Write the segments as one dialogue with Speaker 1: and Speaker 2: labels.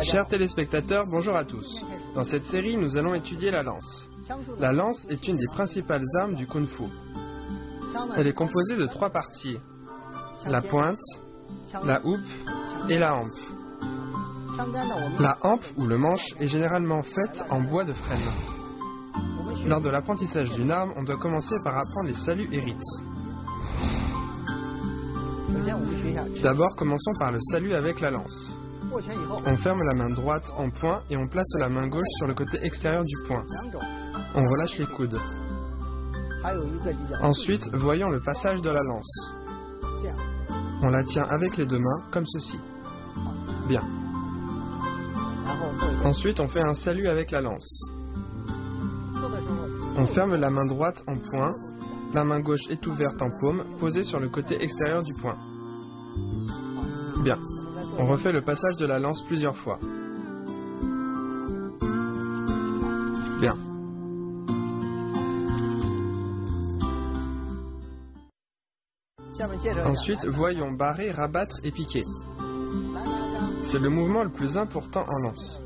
Speaker 1: Chers téléspectateurs, bonjour à tous. Dans cette série, nous allons étudier la lance. La lance est une des principales armes du Kung-Fu. Elle est composée de 3 parties. La pointe, la houppe et la hampe. La hampe ou le manche est généralement faite en bois de frêne. Lors de l'apprentissage d'une arme, on doit commencer par apprendre les saluts et rites. D'abord, commençons par le salut avec la lance. On ferme la main droite en poing et on place la main gauche sur le côté extérieur du poing. On relâche les coudes. Ensuite, voyons le passage de la lance. On la tient avec les 2 mains, comme ceci. Bien. Ensuite, on fait un salut avec la lance. On ferme la main droite en poing. La main gauche est ouverte en paume, posée sur le côté extérieur du poing. Bien. On refait le passage de la lance plusieurs fois. Bien. Ensuite, voyons barrer, rabattre et piquer. C'est le mouvement le plus important en lance.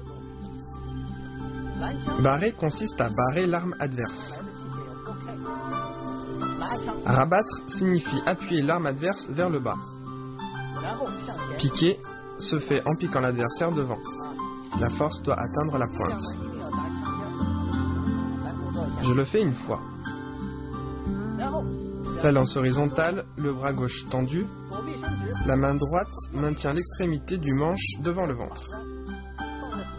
Speaker 1: Barrer consiste à barrer l'arme adverse. Rabattre signifie appuyer l'arme adverse vers le bas. Piquer se fait en piquant l'adversaire devant. La force doit atteindre la pointe. Je le fais une fois. La lance horizontale, le bras gauche tendu. La main droite maintient l'extrémité du manche devant le ventre.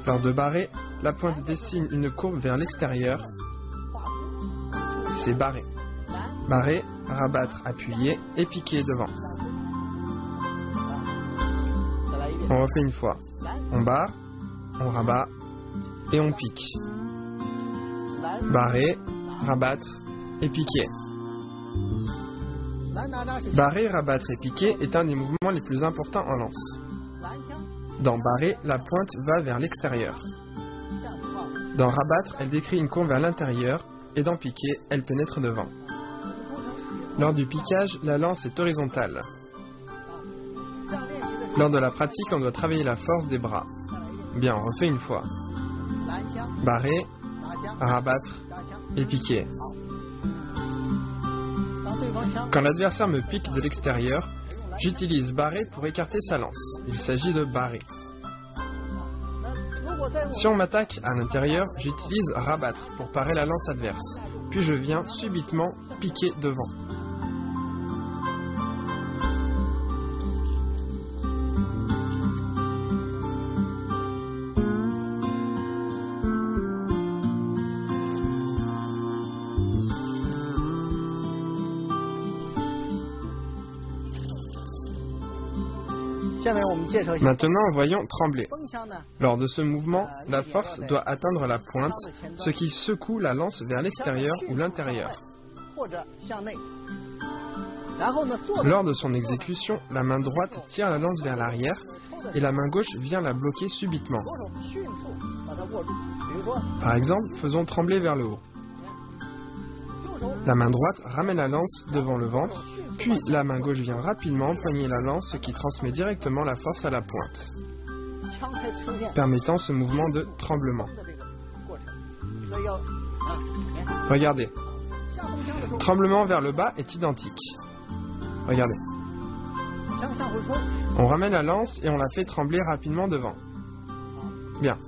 Speaker 1: Lors de barrer, la pointe dessine une courbe vers l'extérieur. C'est barrer. Barrer, rabattre, appuyer et piquer devant. On refait une fois. On barre, on rabat et on pique. Barrer, rabattre et piquer. Barrer, rabattre et piquer est un des mouvements les plus importants en lance. Dans barrer, la pointe va vers l'extérieur. Dans rabattre, elle décrit une courbe vers l'intérieur et dans piquer, elle pénètre devant. Lors du piquage, la lance est horizontale. Lors de la pratique, on doit travailler la force des bras. Bien, on refait une fois. Barrer, rabattre et piquer. Quand l'adversaire me pique de l'extérieur, j'utilise barrer pour écarter sa lance. Il s'agit de barrer. Si on m'attaque à l'intérieur, j'utilise rabattre pour parer la lance adverse. Puis je viens subitement piquer devant. Maintenant, voyons trembler. Lors de ce mouvement, la force doit atteindre la pointe, ce qui secoue la lance vers l'extérieur ou l'intérieur. Lors de son exécution, la main droite tire la lance vers l'arrière et la main gauche vient la bloquer subitement. Par exemple, faisons trembler vers le haut. La main droite ramène la lance devant le ventre, puis la main gauche vient rapidement empoigner la lance, ce qui transmet directement la force à la pointe, permettant ce mouvement de tremblement. Regardez. Tremblement vers le bas est identique. Regardez. On ramène la lance et on la fait trembler rapidement devant. Bien.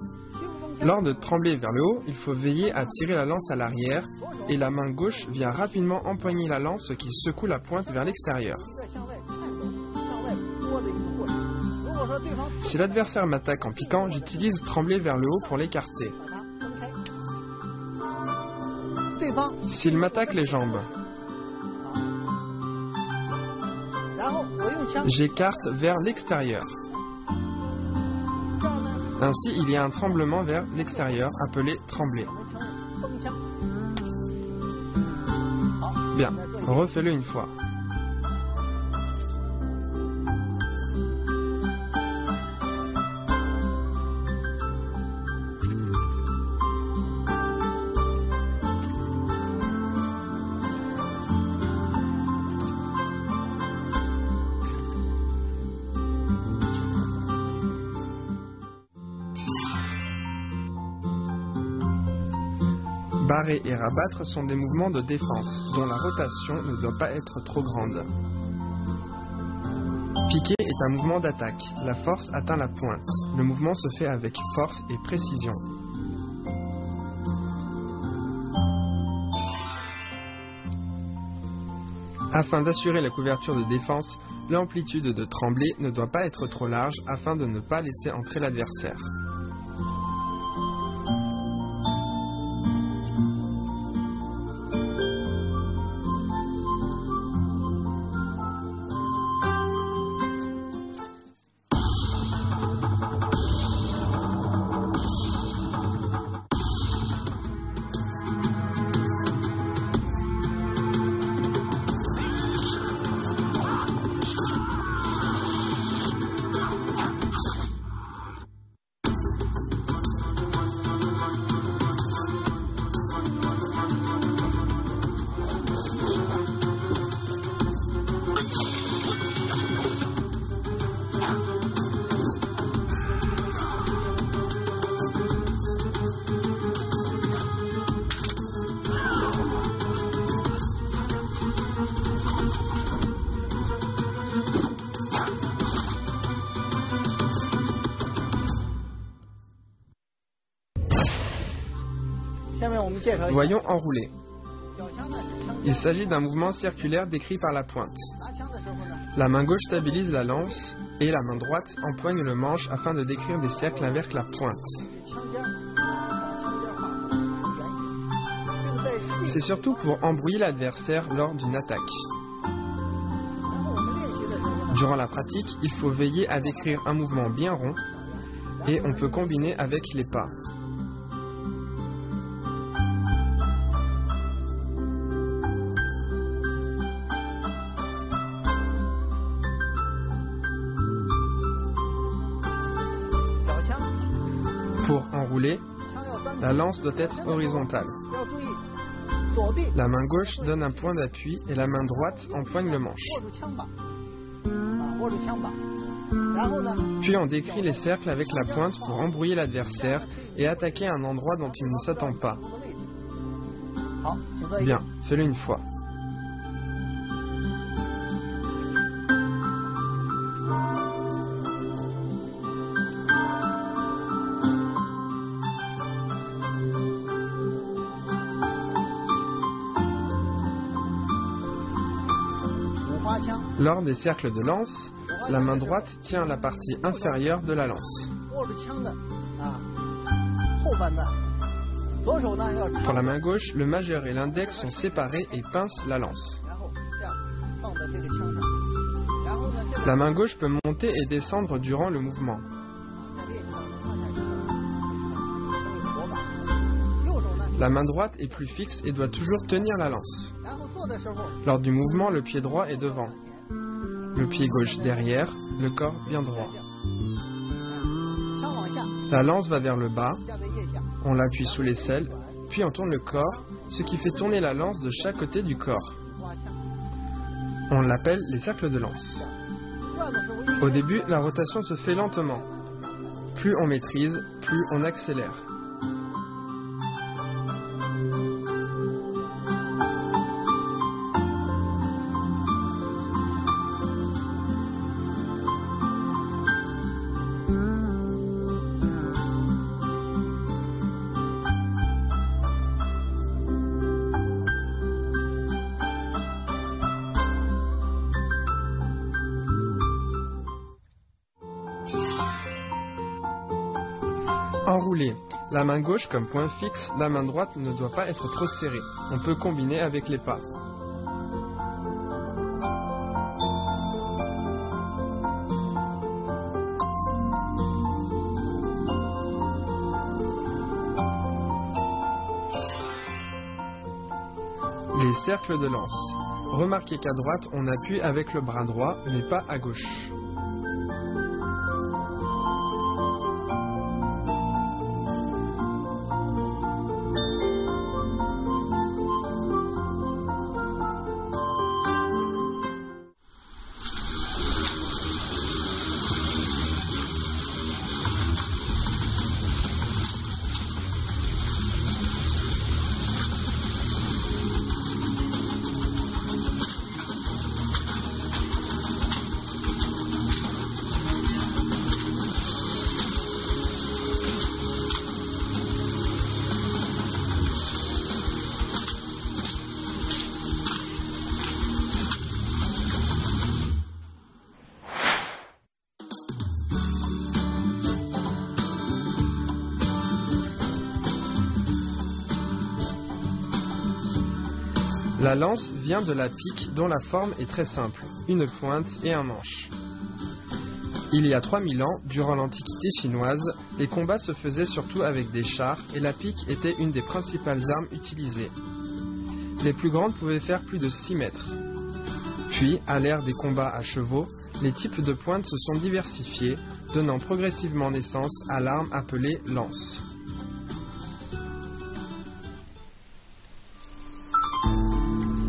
Speaker 1: Lors de trembler vers le haut, il faut veiller à tirer la lance à l'arrière et la main gauche vient rapidement empoigner la lance, ce qui secoue la pointe vers l'extérieur. Si l'adversaire m'attaque en piquant, j'utilise trembler vers le haut pour l'écarter. S'il m'attaque les jambes, j'écarte vers l'extérieur. Ainsi, il y a un tremblement vers l'extérieur, appelé trembler. Bien, refais-le une fois. Barrer et rabattre sont des mouvements de défense, dont la rotation ne doit pas être trop grande. Piquer est un mouvement d'attaque. La force atteint la pointe. Le mouvement se fait avec force et précision. Afin d'assurer la couverture de défense, l'amplitude de tremblée ne doit pas être trop large afin de ne pas laisser entrer l'adversaire. Voyons enrouler. Il s'agit d'un mouvement circulaire décrit par la pointe. La main gauche stabilise la lance et la main droite empoigne le manche afin de décrire des cercles avec la pointe. C'est surtout pour embrouiller l'adversaire lors d'une attaque. Durant la pratique, il faut veiller à décrire un mouvement bien rond et on peut combiner avec les pas. Pour enrouler, la lance doit être horizontale. La main gauche donne un point d'appui et la main droite empoigne le manche. Puis on décrit les cercles avec la pointe pour embrouiller l'adversaire et attaquer un endroit dont il ne s'attend pas. Bien, fais-le une fois. Lors des cercles de lance, la main droite tient la partie inférieure de la lance. Pour la main gauche, le majeur et l'index sont séparés et pincent la lance. La main gauche peut monter et descendre durant le mouvement. La main droite est plus fixe et doit toujours tenir la lance. Lors du mouvement, le pied droit est devant, le pied gauche derrière, le corps bien droit. La lance va vers le bas, on l'appuie sous l'aisselle, puis on tourne le corps, ce qui fait tourner la lance de chaque côté du corps. On l'appelle les cercles de lance. Au début, la rotation se fait lentement. Plus on maîtrise, plus on accélère. Enrouler. La main gauche comme point fixe, la main droite ne doit pas être trop serrée. On peut combiner avec les pas. Les cercles de lance. Remarquez qu'à droite, on appuie avec le bras droit, mais pas à gauche. La lance vient de la pique dont la forme est très simple, une pointe et un manche. Il y a 3000 ans, durant l'Antiquité chinoise, les combats se faisaient surtout avec des chars et la pique était une des principales armes utilisées. Les plus grandes pouvaient faire plus de 6 mètres. Puis, à l'ère des combats à chevaux, les types de pointes se sont diversifiés, donnant progressivement naissance à l'arme appelée lance.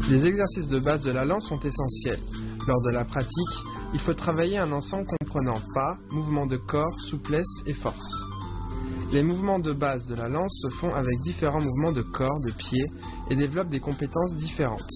Speaker 1: Les exercices de base de la lance sont essentiels. Lors de la pratique, il faut travailler un ensemble comprenant pas, mouvements de corps, souplesse et force. Les mouvements de base de la lance se font avec différents mouvements de corps, de pieds et développent des compétences différentes.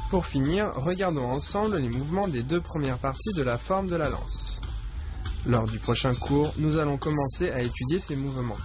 Speaker 1: Pour finir, regardons ensemble les mouvements des 2 premières parties de la forme de la lance. Lors du prochain cours, nous allons commencer à étudier ces mouvements.